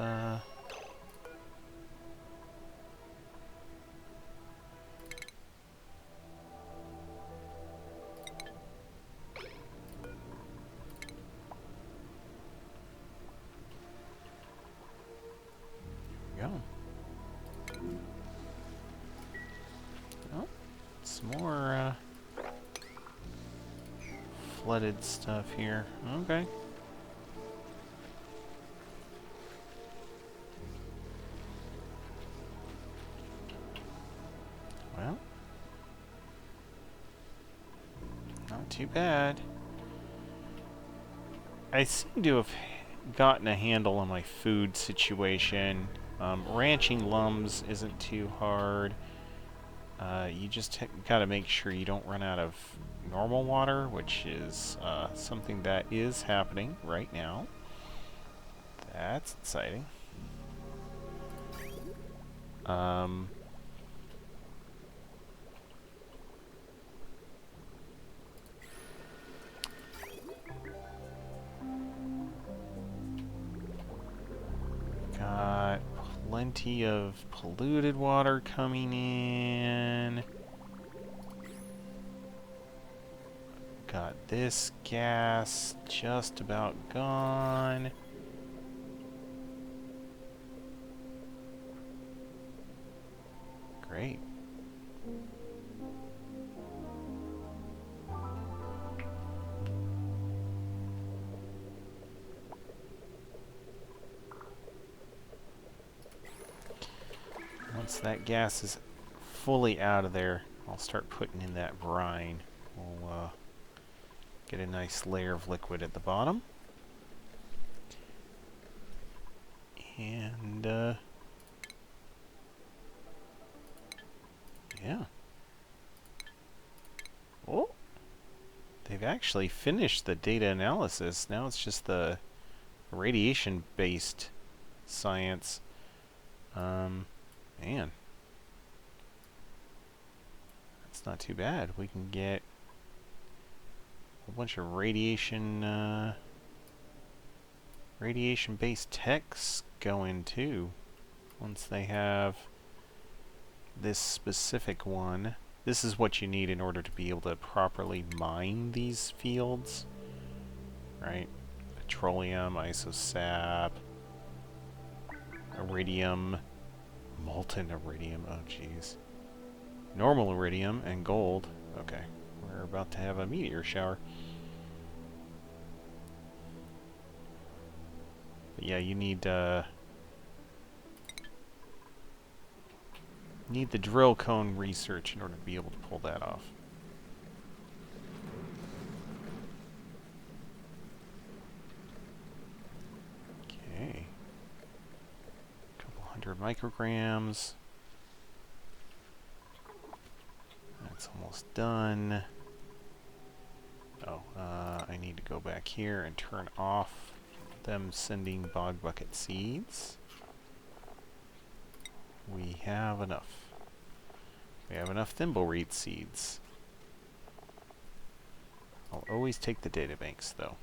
go. Oh, some more flooded stuff here. Okay. Well, not too bad. I seem to have gotten a handle on my food situation. Ranching lums isn't too hard. You just gotta make sure you don't run out of normal water, which is something that is happening right now. That's exciting. Got plenty of polluted water coming in. Got this gas just about gone. Great. Once that gas is fully out of there, I'll start putting in that brine. We'll get a nice layer of liquid at the bottom. And, yeah. Oh! They've actually finished the data analysis. Now it's just the radiation-based science. Man. That's not too bad. We can get a bunch of radiation-based techs going too. Once they have this specific one. This is what you need in order to be able to properly mine these fields. Right? Petroleum, isosap, iridium, molten iridium, oh jeez. Normal iridium and gold. Okay, we're about to have a meteor shower. But yeah, you need the drill cone research in order to be able to pull that off. Okay. Couple hundred micrograms. That's almost done. Oh, I need to go back here and turn off them sending bog bucket seeds. We have enough. We have enough thimbleweed seeds. I'll always take the data banks, though.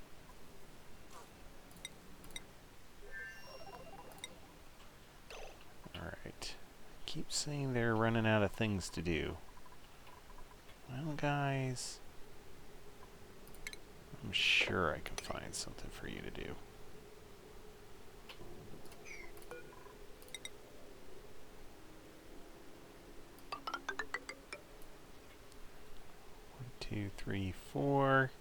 Alright. Keep saying they're running out of things to do. Well, guys, I'm sure I can find something for you to do. 2, 3, 4.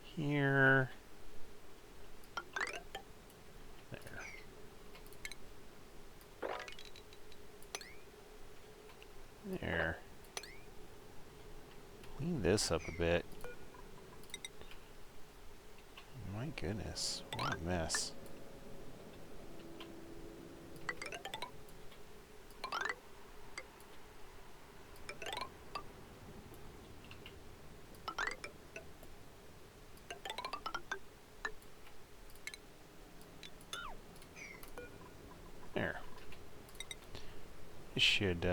Here. There. There. Clean this up a bit. My goodness, what a mess. There. This should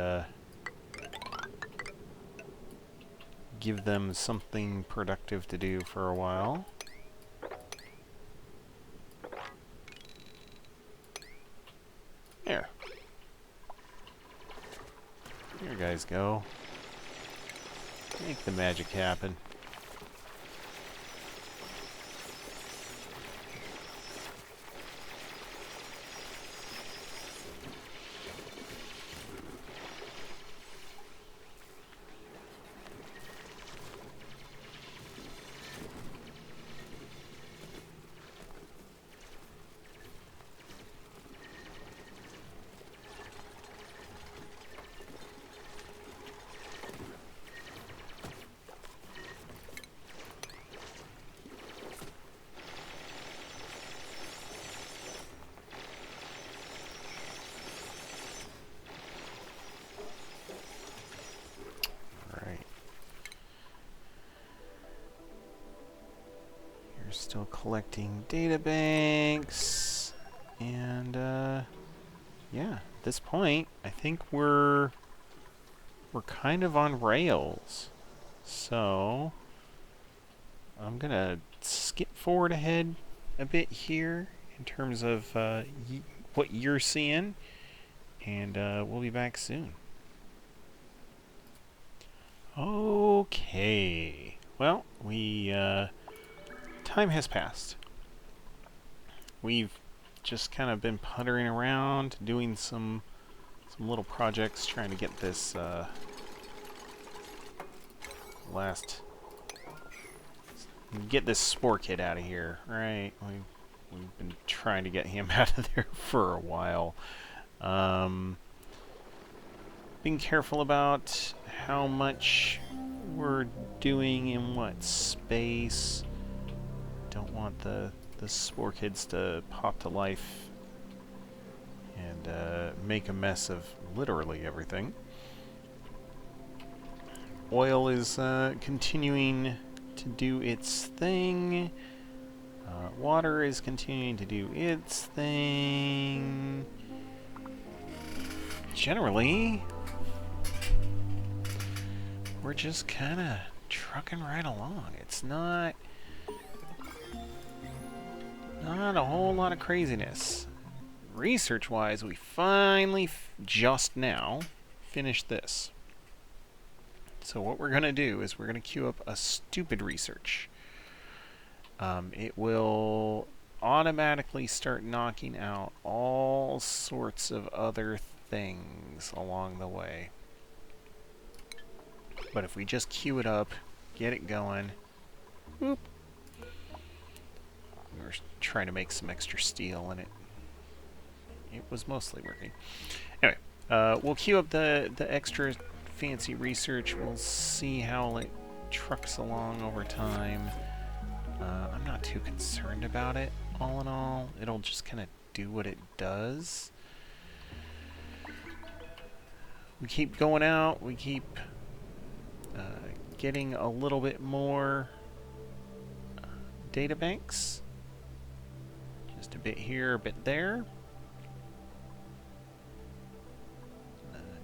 give them something productive to do for a while. There. Here you guys go. Make the magic happen. Still collecting data banks, and yeah, at this point I think we're kind of on rails. So I'm gonna skip forward ahead a bit here in terms of what you're seeing, and we'll be back soon. Okay, well, time has passed. We've just kind of been puttering around, doing some little projects, trying to get this get this spore kid out of here. Right? We've been trying to get him out of there for a while. Being careful about how much we're doing in what space. Don't want the spore kids to pop to life and make a mess of literally everything. Oil is continuing to do its thing. Water is continuing to do its thing. Generally, we're just kind of trucking right along. It's not a whole lot of craziness. Research-wise, we finally just now finished this. So what we're going to do is we're going to queue up a stupid research. It will automatically start knocking out all sorts of other things along the way. But if we just queue it up, get it going, whoop. We were trying to make some extra steel, and it was mostly working. Anyway, we'll queue up the extra fancy research. We'll see how it trucks along over time. I'm not too concerned about it, all in all. It'll just kind of do what it does. We keep going out. We keep getting a little bit more data banks. Just a bit here, a bit there.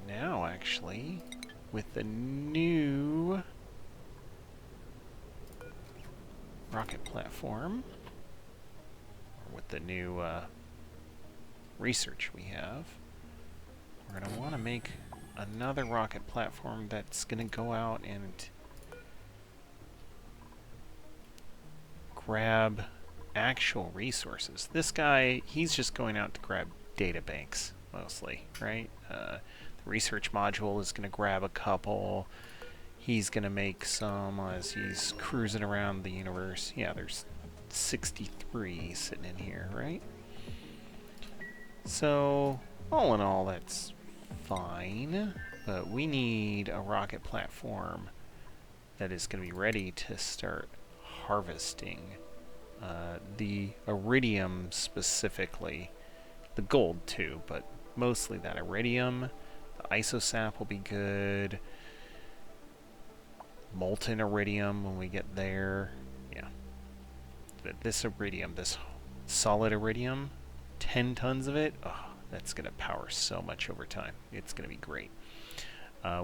Now, actually, with the new rocket platform, or with the new research we have, we're going to want to make another rocket platform that's going to go out and grab actual resources. This guy, he's just going out to grab data banks, mostly, right? The research module is going to grab a couple. he's going to make some as he's cruising around the universe. Yeah, there's 63 sitting in here, right? So, all in all, that's fine. But we need a rocket platform that is going to be ready to start harvesting the iridium specifically. The gold too, but mostly that iridium. The isosap will be good. Molten iridium when we get there. Yeah. But this iridium, this solid iridium, 10 tons of it, oh, that's going to power so much over time. It's going to be great.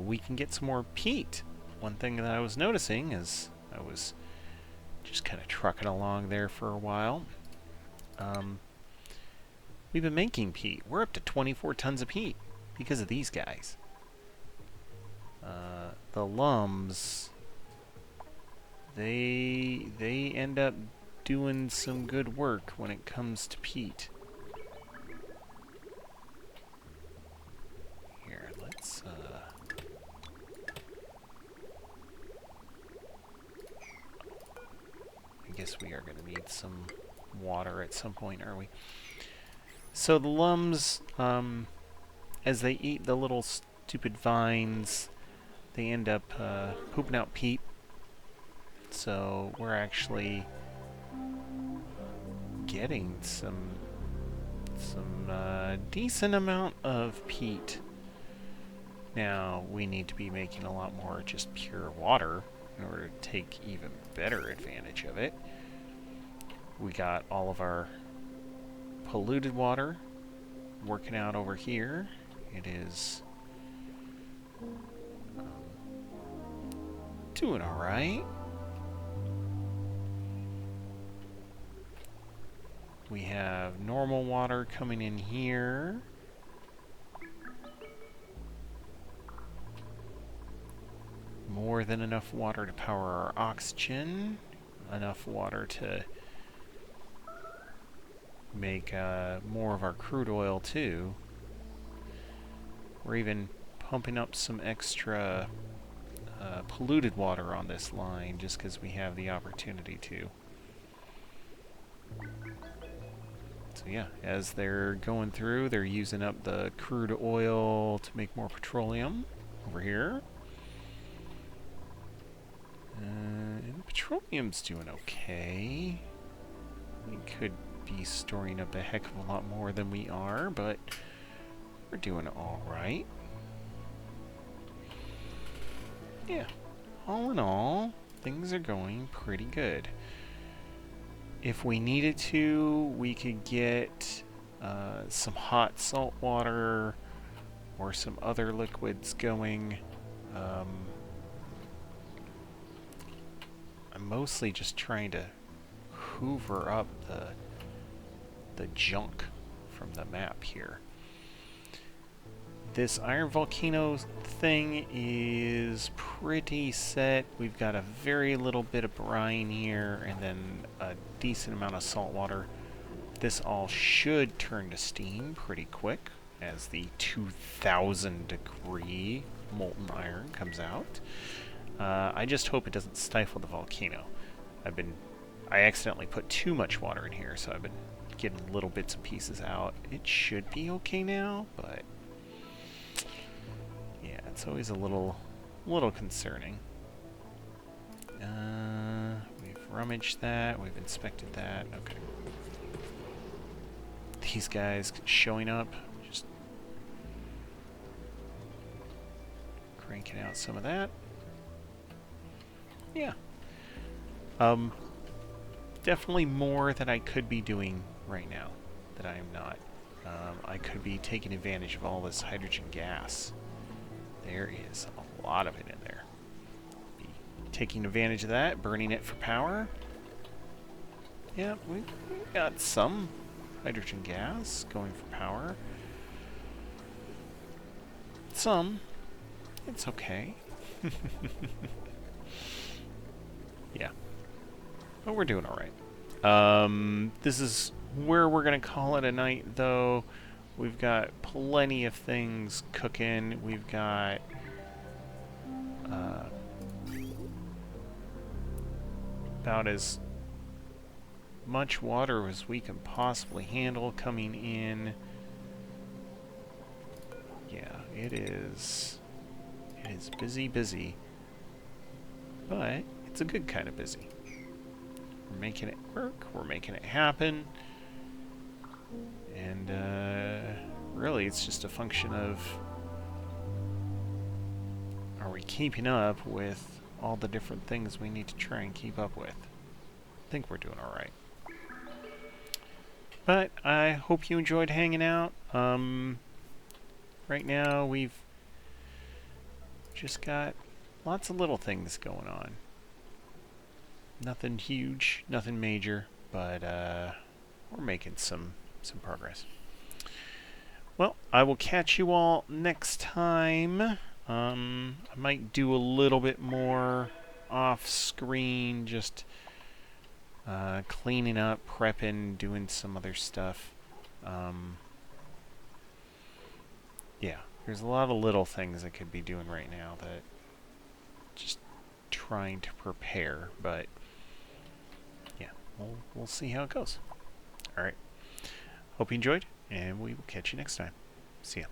We can get some more peat. One thing that I was noticing is I was just kind of trucking along there for a while. We've been making peat. We're up to 24 tons of peat because of these guys. The lums, they end up doing some good work when it comes to peat. Here, let's I guess we are going to need some water at some point, are we? So the lums, as they eat the little stupid vines, they end up pooping out peat. So we're actually getting some decent amount of peat. Now we need to be making a lot more just pure water in order to take even better advantage of it. We got all of our polluted water working out over here. It is doing all right. We have normal water coming in here. More than enough water to power our oxygen. Enough water to make more of our crude oil too. We're even pumping up some extra polluted water on this line just because we have the opportunity to. So yeah, as they're going through, they're using up the crude oil to make more petroleum over here. And petroleum's doing okay. We could be storing up a heck of a lot more than we are, but we're doing all right. Yeah, all in all, things are going pretty good. If we needed to, we could get some hot salt water or some other liquids going. I'm mostly just trying to hoover up the junk from the map here. This iron volcano thing is pretty set. We've got a very little bit of brine here and then a decent amount of salt water. This all should turn to steam pretty quick as the 2,000 degree molten iron comes out. I just hope it doesn't stifle the volcano. I accidentally put too much water in here, so I've been getting little bits and pieces out. It should be okay now, but yeah, it's always a little concerning. We've rummaged that, we've inspected that, okay. These guys showing up, just cranking out some of that. Yeah. Definitely more that I could be doing right now that I am not. I could be taking advantage of all this hydrogen gas. There is a lot of it in there. Be taking advantage of that, burning it for power. Yeah, we got some hydrogen gas going for power. Some. It's okay. Yeah. But we're doing all right. This is where we're going to call it a night, though. We've got plenty of things cooking. We've got about as much water as we can possibly handle coming in. Yeah, it is busy, busy, but it's a good kind of busy. We're making it work, we're making it happen, and really it's just a function of, are we keeping up with all the different things we need to try and keep up with? I think we're doing alright. But I hope you enjoyed hanging out. Right now we've just got lots of little things going on. Nothing huge, nothing major, but we're making some progress. Well, I will catch you all next time. I might do a little bit more off-screen, just cleaning up, prepping, doing some other stuff. Yeah, there's a lot of little things I could be doing right now that just trying to prepare, but yeah, we'll see how it goes. All right. Hope you enjoyed, and we will catch you next time. See ya.